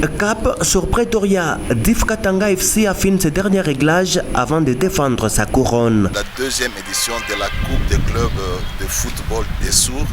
Cap sur Pretoria, DIF Katanga FC affine ses derniers réglages avant de défendre sa couronne. La deuxième édition de la Coupe des clubs de football des sourds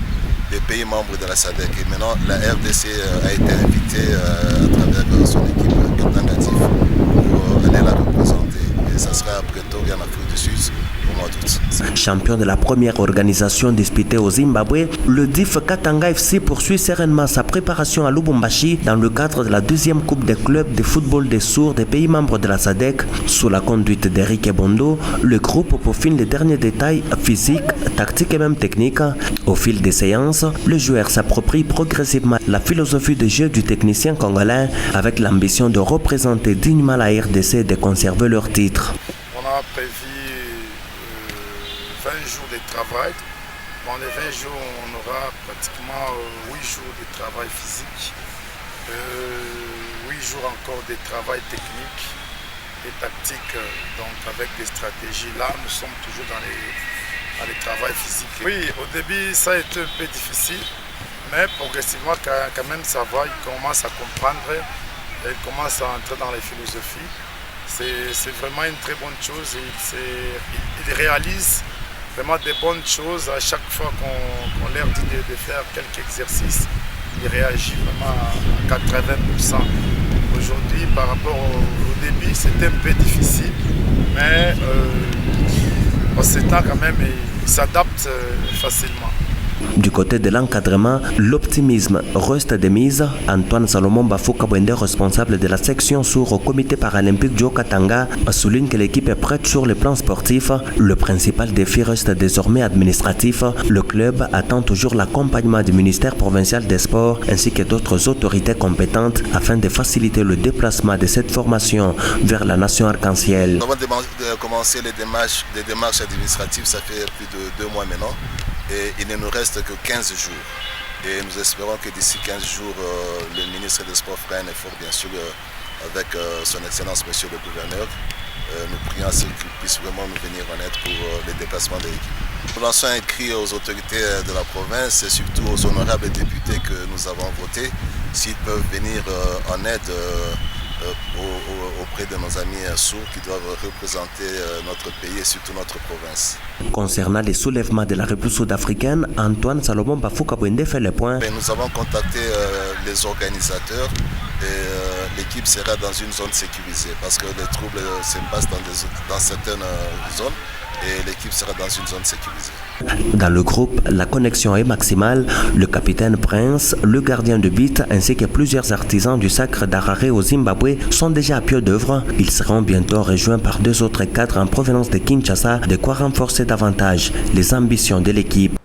des pays membres de la SADC. Et maintenant, la RDC a été invitée à travers son équipe Katanga DIF pour aller la représenter. Et ça sera à Pretoria en Afrique du Sud au mois d'août. Champion de la première organisation disputée au Zimbabwe, le DIF Katanga FC poursuit sereinement sa préparation à Lubumbashi dans le cadre de la deuxième Coupe des clubs de football des sourds des pays membres de la SADC. Sous la conduite d'Eric Bondo, le groupe peaufine les derniers détails physiques, tactiques et même techniques. Au fil des séances, les joueurs s'approprient progressivement la philosophie de jeu du technicien congolais avec l'ambition de représenter dignement la RDC et de conserver leur titre. On a prévu 20 jours de travail. Dans les 20 jours, on aura pratiquement 8 jours de travail physique, 8 jours encore de travail technique et tactique, donc avec des stratégies. Là, nous sommes toujours dans le travail physique. Oui, au début, ça a été un peu difficile, mais progressivement, quand même, ça va. Il commence à comprendre, il commence à entrer dans les philosophies. C'est vraiment une très bonne chose. Il réalise vraiment des bonnes choses à chaque fois qu'on leur dit de faire quelques exercices. Il réagit vraiment à 80%. Aujourd'hui, par rapport au début, c'était un peu difficile, mais en ce temps quand même, il s'adapte facilement. Du côté de l'encadrement, l'optimisme reste de mise. Antoine Salomon Bafouka Bwende, responsable de la section sourd au comité paralympique du Haut-Katanga, souligne que l'équipe est prête sur le plan sportif. Le principal défi reste désormais administratif. Le club attend toujours l'accompagnement du ministère provincial des sports ainsi que d'autres autorités compétentes afin de faciliter le déplacement de cette formation vers la nation arc-en-ciel. Nous avons commencé les démarches administratives, ça fait plus de 2 mois maintenant. Et il ne nous reste que 15 jours. Et nous espérons que d'ici 15 jours, le ministre des Sports fera un effort, bien sûr, avec son Excellence, Monsieur le Gouverneur. Nous prions à ce qu'il puisse vraiment nous venir en aide pour les déplacements de l'équipe. Nous lançons un cri aux autorités de la province et surtout aux honorables députés que nous avons votés, s'ils peuvent venir en aide auprès de nos amis sourds qui doivent représenter notre pays et surtout notre province. Concernant les soulèvements de la République sud-africaine, Antoine Salomon Bafouka Bwende fait le point. Nous avons contacté les organisateurs et l'équipe sera dans une zone sécurisée parce que les troubles se passent dans certaines zones et l'équipe sera dans une zone sécurisée. Dans le groupe, la connexion est maximale. Le capitaine Prince, le gardien de but ainsi que plusieurs artisans du sacre d'Harare au Zimbabwe sont déjà à pied d'œuvre. Ils seront bientôt rejoints par 2 autres cadres en provenance de Kinshasa, de quoi renforcer davantage les ambitions de l'équipe.